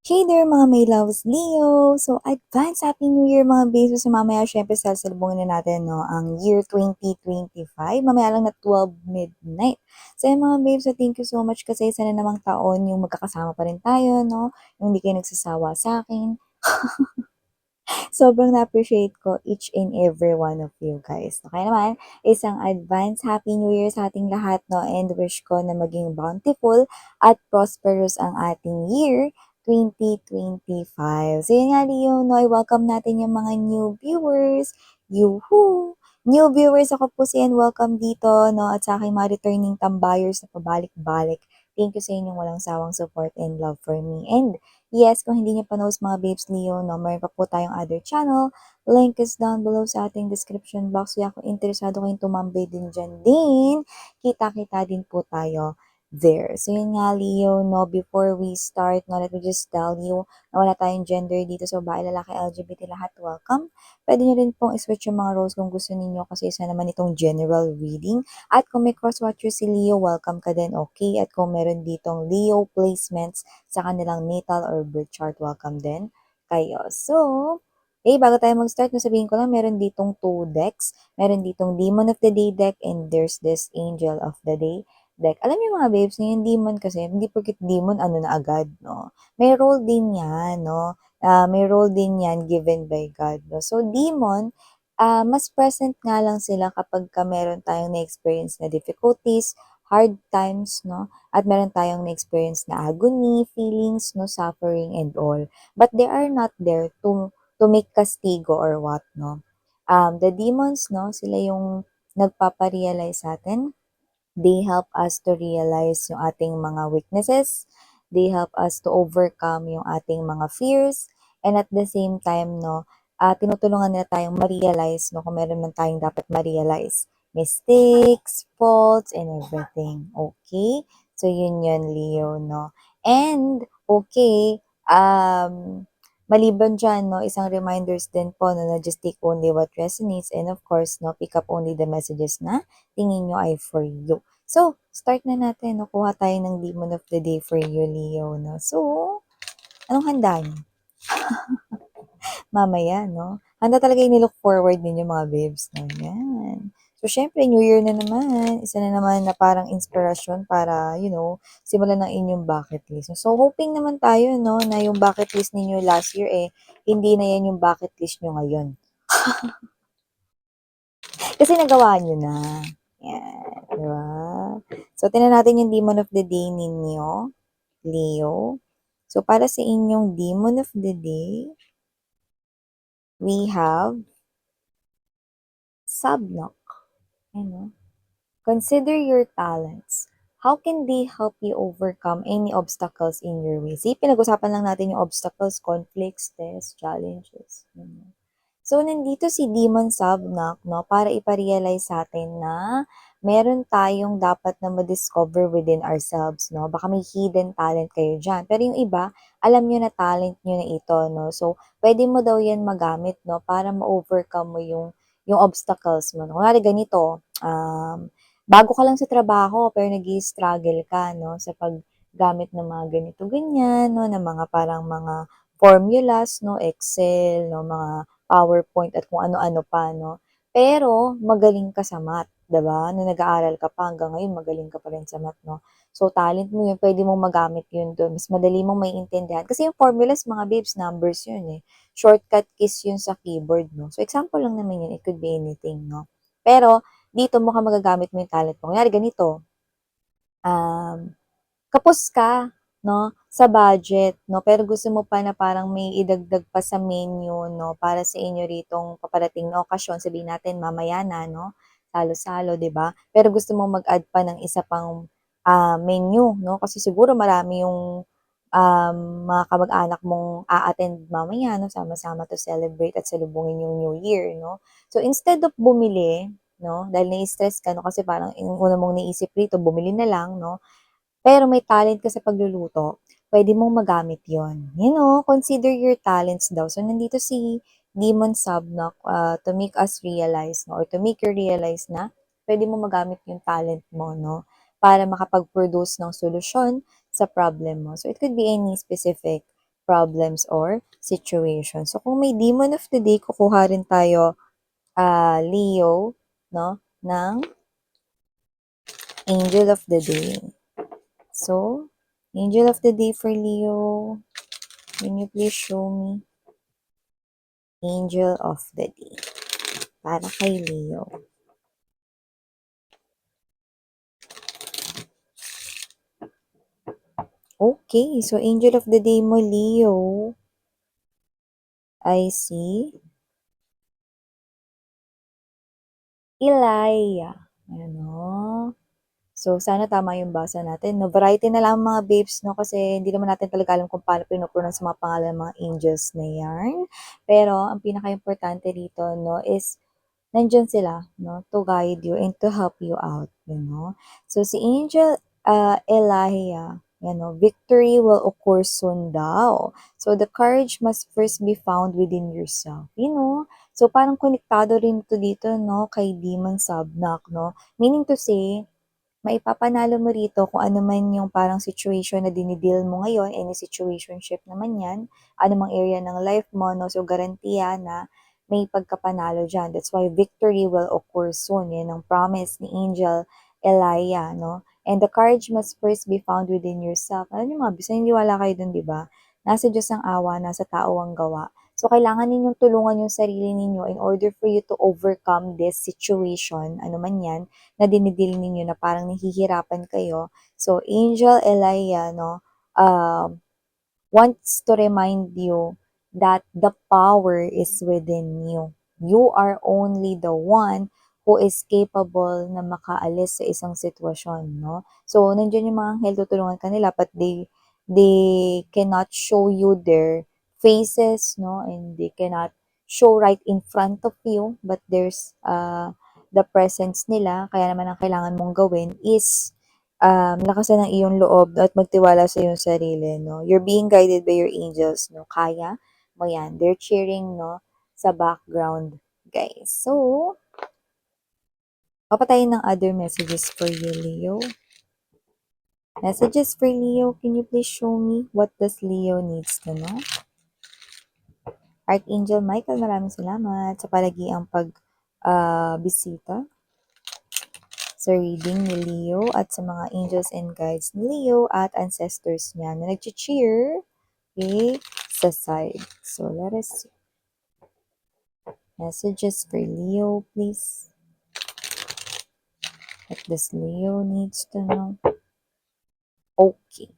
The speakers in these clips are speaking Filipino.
Hey there mga may loves Leo! So, advance Happy New Year mga babes! So, mamaya syempre sasalubungin na natin no, ang year 2025. Mamaya lang na 12 midnight. So, yun, mga babes, so thank you so much kasi isa na namang taon yung magkakasama pa rin tayo, no? Yung hindi kayo nagsasawa sa akin. Sobrang na-appreciate ko each and every one of you guys. Okay naman, isang advance Happy New Year sa ating lahat, no? And wish ko na maging bountiful at prosperous ang ating year 2025. So yun nga, Leo, no? I-welcome natin yung mga new viewers. Yuhu! New viewers, ako po si and welcome dito, no? At sa aking mga returning tambayers na pabalik-balik. Thank you sa inyong walang sawang support and love for me. And yes, kung hindi niyo pa knows mga Babes Leo, no, mayroon pa po tayong other channel. Link is down below sa ating description box. Kaya kung interesado kayong tumambay din dyan din, kita-kita din po tayo there. So yun nga Leo, no, before we start, no, let me just tell you na wala tayong gender dito. So babae, lalaki, LGBT lahat, welcome. Pwede nyo rin pong switch yung mga roles kung gusto ninyo kasi isa naman itong general reading. At kung may cross-watcher si Leo, welcome ka din, okay? At kung meron ditong Leo placements sa kanilang natal or birth chart, welcome din kayo. So, bago tayo mag-start, sabihin ko lang, meron ditong 2 decks. Meron ditong Demon of the Day deck and there's this Angel of the Day deck. Alam niyo mga babes, yung demon kasi, hindi porket demon, ano na agad, no? May role din yan, no? May role din yan given by God, no? So, demon, mas present nga lang sila kapag meron tayong na-experience na difficulties, hard times, no? At meron tayong na-experience na agony, feelings, no, suffering and all. But they are not there to make castigo or what, no. The demons, no, sila yung nagpaparealize sa atin. They help us to realize yung ating mga weaknesses. They help us to overcome yung ating mga fears. And at the same time, no, tinutulungan nila tayong ma-realize, no, kung meron man tayong dapat ma-realize. Mistakes, faults, and everything. Okay? So, yun, Leo, no? And, okay, maliban dyan, no, isang reminders din po no, na just take only what resonates and of course, no, pick up only the messages na tingin nyo ay for you. So, start na natin. No? Kuha tayo ng Demon of the Day for you, Leo. No? So, anong handa niyo? Mamaya, no? Handa talaga yung nilook forward ninyo mga babes. No? Yan. So, syempre, New Year na naman. Isa na naman na parang inspirasyon para, simulan ng inyong bucket list. So, hoping naman tayo, no, na yung bucket list ninyo last year, hindi na yan yung bucket list nyo ngayon. Kasi nagawa nyo na. Yan. Diba? So, tinan natin yung Demon of the Day ninyo, Leo. So, para sa inyong Demon of the Day, we have Subnock. Ano? Consider your talents. How can they help you overcome any obstacles in your way? See, pinag-usapan lang natin yung obstacles, conflicts, tests, challenges. So, nandito si Demon Subnock, no, para iparealize sa atin na meron tayong dapat na ma-discover within ourselves, no. Baka may hidden talent kayo dyan. Pero yung iba, alam nyo na talent nyo na ito, no. So, pwede mo daw yan magamit, no, para ma-overcome mo yung obstacles mo. No? Kunwari ganito, bago ka lang sa trabaho, pero nag-i-struggle ka, no, sa paggamit ng mga ganito, ganyan, no, ng mga parang mga formulas, no, Excel, no, mga PowerPoint at kung ano-ano pa, no? Pero, magaling ka sa math, 'di ba? Nung nag-aaral ka pa hanggang ngayon, magaling ka pa rin sa math, no? So, talent mo yun, pwede mong magamit yun doon. Mas madali mong maiintindihan. Kasi yung formulas, mga babes, numbers yun eh. Shortcut keys yun sa keyboard, no? So, example lang naman yun. It could be anything, no? Pero, dito mo ka magagamit mo yung talent mo. Kunyari, ganito. Kapos ka, no, sa budget, no, pero gusto mo pa na parang may idagdag pa sa menu, no, para sa inyo ritong paparating na okasyon, sabihin natin mamaya na, no, salo-salo, 'di ba? Pero gusto mo mag-add pa ng isa pang menu, no, kasi siguro marami yung mga kamag-anak mong a-attend mamaya, no, sama-sama to celebrate at salubungin yung New Year, no. So instead of bumili, no, dahil nai-stress ka, no, kasi parang yung una mong naisip rito, bumili na lang, no, pero may talent ka sa pagluluto, pwede mong magamit yon. Consider your talents daw. So, nandito si Demon Subnock to make us realize, no, or to make you realize na pwede mo magamit yung talent mo, no, para makapag-produce ng solusyon sa problem mo. So, it could be any specific problems or situations. So, kung may demon of the day, kukuha rin tayo, Leo, no, ng angel of the day. So, angel of the day for Leo, can you please show me angel of the day para kay Leo? Okay, so angel of the day mo, Leo, I see Elijah. Ano? So, sana tama yung basa natin, no? Variety na lang mga babes, no? Kasi hindi naman natin talaga alam kung paano pinupronounce sa mga pangalan ng mga angels na yan. Pero, ang pinaka-importante dito, no, is nandiyan sila, no, to guide you and to help you out, you know. So, si Angel Elijah, you know, victory will occur soon daw. So, the courage must first be found within yourself, you know. So, parang konektado rin to dito, no, kay Demon Subnak, no. Meaning to say, maipapanalo mo rito kung ano man yung parang situation na dinideal mo ngayon, any situationship naman yan, anumang area ng life mo, no? So, garantiya na may pagkapanalo dyan. That's why victory will occur soon. Yan ang promise ni Angel Elia, no? And the courage must first be found within yourself. Ano yung mga bisa, hindi wala kayo dun, di ba? Nasa Diyos ang awa, nasa tao ang gawa. So, kailangan ninyong tulungan yung sarili ninyo in order for you to overcome this situation, ano man yan, na dinidil ninyo na parang nahihirapan kayo. So, Angel Elia, no, wants to remind you that the power is within you. You are only the one who is capable na makaalis sa isang sitwasyon, no? So, nandiyan yung mga anghel, tutulungan kanila, but they cannot show you their faces, no? And they cannot show right in front of you, but there's the presence nila. Kaya naman ang kailangan mong gawin is lakasan ang iyong loob at magtiwala sa iyong sarili, no? You're being guided by your angels, no? Kaya mo yan. They're cheering, no? Sa background, guys. So, papatayin ng other messages for you, Leo. Messages for Leo, can you please show me what does Leo needs to know? Archangel Michael, maraming salamat sa palagiang bisita sa reading ni Leo at sa mga angels and guides ni Leo at ancestors niya na nag-cheer, okay, sa side. So, let us see. Messages for Leo, please. What does Leo needs to know? Okay.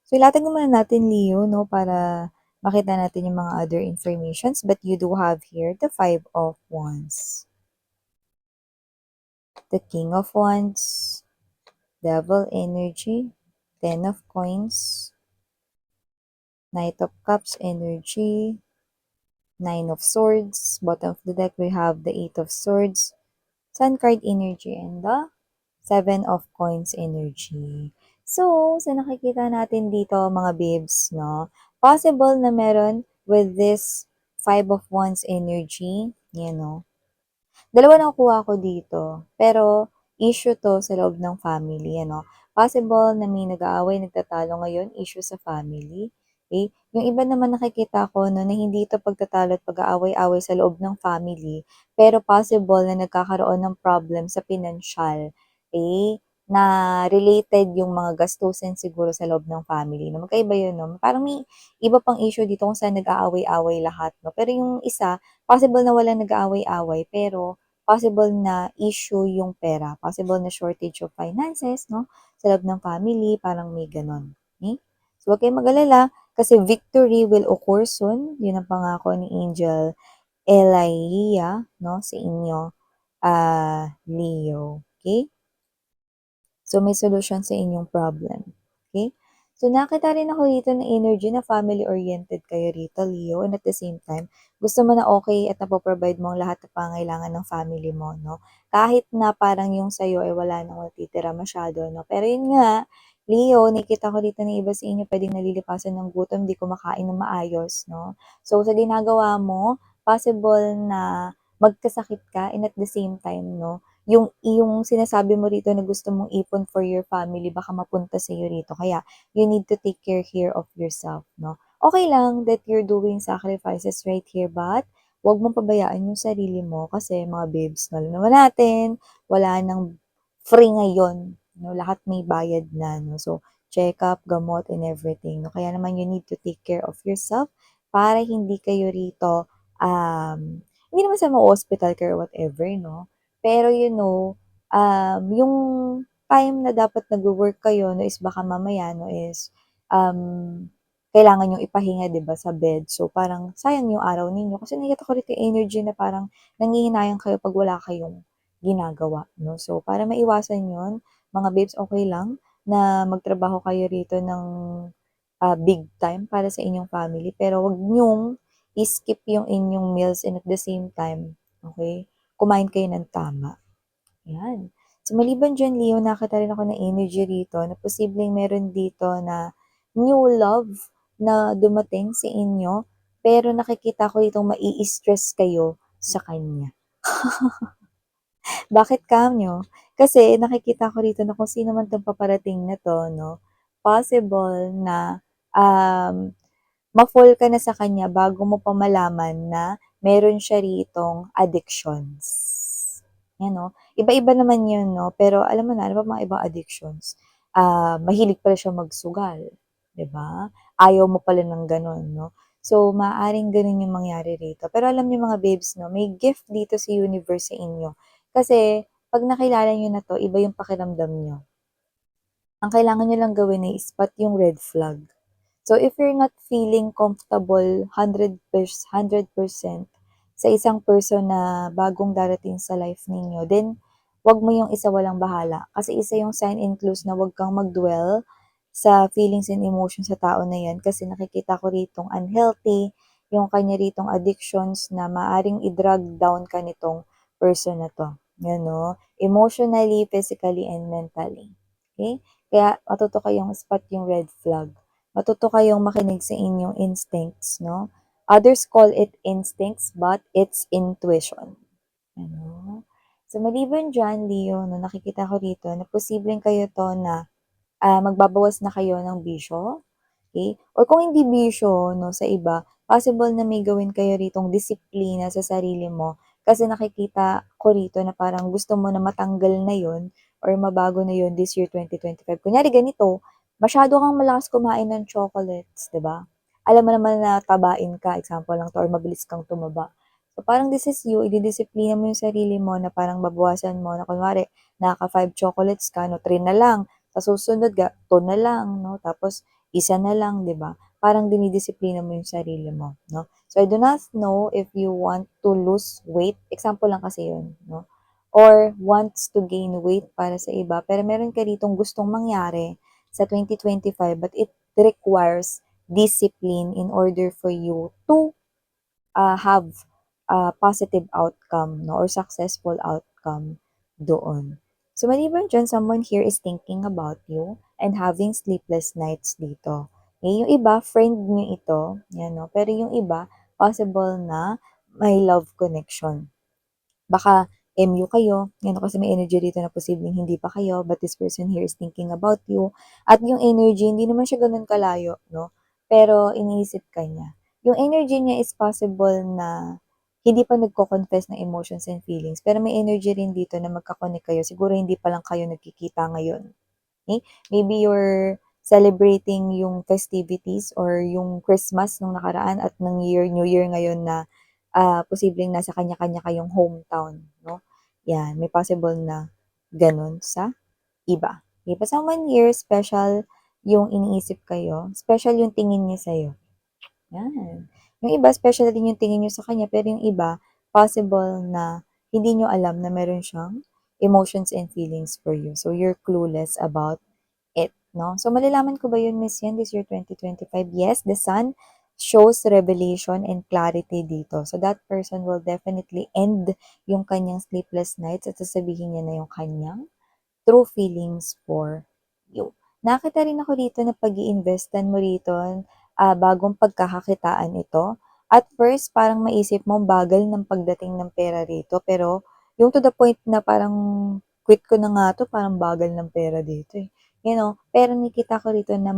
So, ilatag muna natin, Leo, no, para makita natin yung mga other informations. But you do have here the 5 of Wands. The King of Wands. Devil energy. 10 of Coins. Knight of Cups energy. 9 of Swords. Bottom of the deck, we have the 8 of Swords. Sun card energy and the 7 of Coins energy. So, sa nakikita natin dito mga babes, no, possible na meron with this 5 of Wands energy, you know, dalawa na nakuha ko dito, pero issue to sa loob ng family, ano. Possible na may nag-aaway, nagtatalo ngayon, issue sa family. Okay? Yung iba naman nakikita ko no, na hindi ito pagtatalo at pag-aaway-away sa loob ng family, pero possible na nagkakaroon ng problem sa pinansyal. Okay? Na related yung mga gastusin siguro sa loob ng family. No? Magkaiba yun, no? Parang may iba pang issue dito kung saan nag-aaway-away lahat. No? Pero yung isa, possible na walang nag-aaway-away, pero possible na issue yung pera. Possible na shortage of finances, no? Sa loob ng family, parang may ganon. Okay? So, huwag kayong mag-alala kasi victory will occur soon. Yun ang pangako ni Angel Elijah, no? Sa inyo, Leo. Okay? So, may solution sa inyong problem. Okay? So, nakita rin ako dito ng energy na family-oriented kayo rito, Leo. And at the same time, gusto mo na okay at napoprovide mo ang lahat ng pangailangan ng family mo, no? Kahit na parang yung sa'yo ay wala nang matitira masyado, no? Pero yun nga, Leo, nakita ko dito na iba sa inyo pwedeng nalilipasan ng gutom, di kumakain ng maayos, no? So, sa ginagawa mo, possible na magkasakit ka and at the same time, no, yung sinasabi mo rito na gusto mong ipon for your family baka mapunta sa'yo rito. Kaya you need to take care here of yourself, 'no? Okay lang that you're doing sacrifices right here, but 'wag mong pabayaan yung sarili mo kasi mga babes, alam naman natin, wala ng free ngayon, 'no? Lahat may bayad na, 'no? So, check-up, gamot, and everything, 'no? Kaya naman you need to take care of yourself para hindi kayo rito, hindi naman sa ma-hospital kayo or whatever, 'no? Pero yung time na dapat nagwo-work kayo 'no, is baka mamaya 'no, is, kailangan niyong ipahinga 'di ba sa bed. So, parang sayang yung araw ninyo kasi nakikita ko rito yung energy na parang nanghihinayang kayo 'pag wala kayong ginagawa 'no. So, para maiwasan yun, mga babes, okay lang na magtrabaho kayo rito ng, big time para sa inyong family pero wag niyong i-skip yung inyong meals and at the same time, okay, kumain kayo ng tama. 'Yan. So, maliban diyan Leo, nakita rin ako ng energy rito na posibleng meron dito na new love na dumating sa inyo, pero nakikita ko ditong mai-stress kayo sa kanya. Bakit kanyo? Kasi nakikita ko rito na kung sino man 'tong paparating na 'to 'no, possible na, ma-fall ka na sa kanya bago mo pa malaman na meron siya ritong addictions. 'Yan 'no, iba-iba naman 'yun 'no, pero alam mo na, ano ba mga ibang addictions? Mahilig pala siya magsugal, 'di ba? Ayaw mo pala ng gano'n 'no. So, maaaring gano'n yung mangyari rito. Pero alam niyo mga babes 'no, may gift dito sa universe sa inyo. Kasi 'pag nakilala niyo na 'to, iba yung pakiramdam niyo. Ang kailangan niyo lang gawin ay spot yung red flag. So, if you're not feeling comfortable 100% sa isang person na bagong darating sa life ninyo, then 'wag mo yung isa walang bahala. Kasi isa yung sign and clues na 'wag kang mag-dwell sa feelings and emotions sa tao na 'yan kasi nakikita ko ritong unhealthy yung kanya ritong addictions na maaring i-drag down ka nitong person na 'to, 'yan 'no, emotionally, physically, and mentally, okay? Kaya matuto kayong spot yung red flag. Matuto kayong makinig sa inyong instincts, 'no? Others call it instincts, but it's intuition, ano. So, maliban diyan, Leo, 'no, nakikita ko rito na posibleng kayo 'to na, magbabawas na kayo ng bisyo, okey? Or kung hindi bisyo 'no, sa iba, possible na may gawin kayo ritong disiplina sa sarili mo kasi nakikita ko rito na parang gusto mo na matanggal na 'yun or mabago na 'yun this year 2025. Kunyari ganito, masyado kang malakas kumain ng chocolates, 'di ba? Alam mo naman na tabain ka, example lang 'to, or mabilis kang tumaba. So, parang this is you, ididisiplina mo 'yung sarili mo na parang babawasan mo na kunwari nakaka-5 chocolates ka 'no, 3 na lang, sa susunod 2 na lang 'no, tapos isa na lang, 'di ba? Parang dinidisiplina mo 'yung sarili mo 'no. So, I do not know if you want to lose weight, example lang kasi 'yun 'no, or wants to gain weight para sa iba, pero meron ka ditong gustong mangyari sa 2025 but it requires discipline in order for you to have a positive outcome 'no, or successful outcome doon. So, maliban diyan, someone here is thinking about you and having sleepless nights dito. Eh, yung iba friend niyo ito, 'yan 'no, pero yung iba possible na may love connection. Baka MU kayo, yan kasi may energy dito na posibleng hindi pa kayo, but this person here is thinking about you. At yung energy, hindi naman siya gano'n kalayo, 'no, pero iniisip ka niya. Yung energy niya is possible na hindi pa nagko-confess ng emotions and feelings, pero may energy rin dito na magka-connect kayo. Siguro hindi pa lang kayo nagkikita ngayon. Okay? Maybe you're celebrating yung festivities or yung Christmas nung nakaraan at ng New Year ngayon na, posibleng nasa kanya-kanya kayong hometown, 'no? 'Yan, may possible na gano'n sa iba. Okay, but someone here special yung iniisip kayo, special yung tingin niya sa'yo. 'Yan. Yung iba special din yung tingin niyo sa kanya, pero yung iba possible na hindi niyo alam na meron siyang emotions and feelings for you. So, you're clueless about it, 'no? So, malalaman ko ba yun, Miss Yan, this year 2025? Yes, the sun shows revelation and clarity dito. So, that person will definitely end yung kanyang sleepless nights at sasabihin niya na yung kanyang true feelings for you. Nakita rin ako dito na pag-iinvestan mo rito, bagong pagkakakitaan ito. At first, parang maisip mo bagal ng pagdating ng pera rito, pero yung to the point na parang quit ko na nga 'to, parang bagal ng pera dito, eh, Pero nakikita ko rito na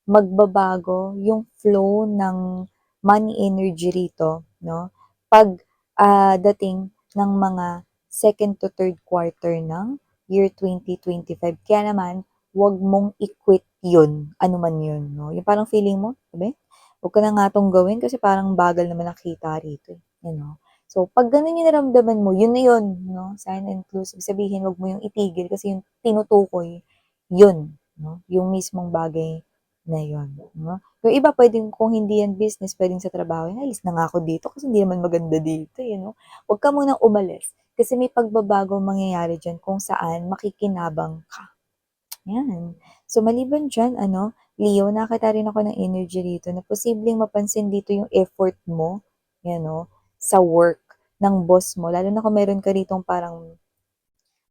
magbabago yung flow ng money energy rito 'no, 'pag, dating ng mga second to third quarter ng year 2025. Kaya naman 'wag mong i-quit yun, ano man yun 'no, yung parang feeling mo, "Sabi, 'wag ko na nga 'tong gawin kasi parang bagal naman ng kita rito, eh." So 'pag gano'n yung naramdaman mo, yun na yun 'no, sign inclusive. Sabihin 'wag mo yung itigil kasi yung tinutukoy, yun 'no, yung mismong bagay na yun 'no. Yung iba puwedeng kung hindi yan business, puwedeng sa trabaho, "Alis na nga ako dito kasi hindi naman maganda dito, eh," 'no. 'Wag ka munang umalis kasi may pagbabago mangyayari diyan kung saan makikinabang ka. 'Yan. So, maliban diyan Leo, nakakita rin ako ng energy rito na posibleng mapansin dito yung effort mo, 'yan 'no, sa work ng boss mo lalo na kung meron ka ditong parang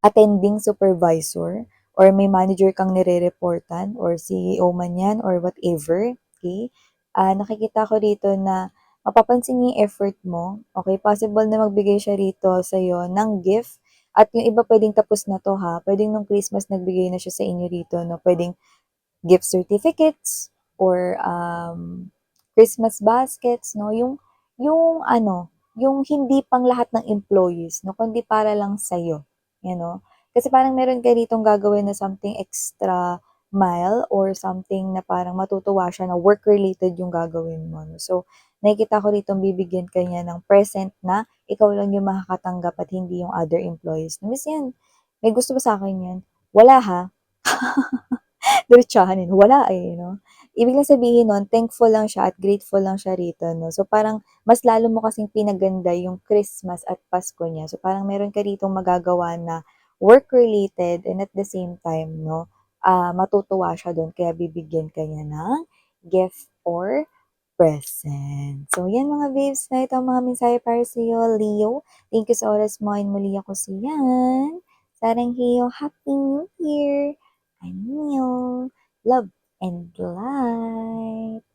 attending supervisor or may manager kang nire-reportan or CEO man 'yan or whatever, okey? Nakikita ko rito na mapapansin niya yung effort mo, okey? Possible na magbigay siya rito sa'yo ng gift at yung iba puwedeng tapos na 'to ha, puwedeng nung Christmas nagbigay na siya sa inyo rito 'no, puwedeng gift certificates or, Christmas baskets 'no, yung hindi pang lahat ng employees 'no, kundi para lang sa'yo, 'no. Kasi parang meron ka ditong gagawin na something extra mile or something na parang matutuwa siya na work-related yung gagawin mo 'no. So, nakikita ko ditong bibigyan ka niya ng present na ikaw lang yung makakatanggap at hindi yung other employees. "Miss 'yan, may gusto ba sa'kin 'yan?" "Wala ha." Diretsahan, wala, eh, 'no? Ibig lang sabihin nun thankful lang siya at grateful lang siya rito 'no. So, parang mas lalo mo kasing pinaganda yung Christmas at Pasko niya. So, parang meron ka ditong magagawa na work-related and at the same time 'no, matutuwa siya dun kaya bibigyan ka niya ng gift or present. So, yan mga babes na ito ang mga mensahe para sa'yo, Leo. Thank you sa oras mo and muli ako si Yan. Sarangheo, Happy New Year! Annyeong! Love and light!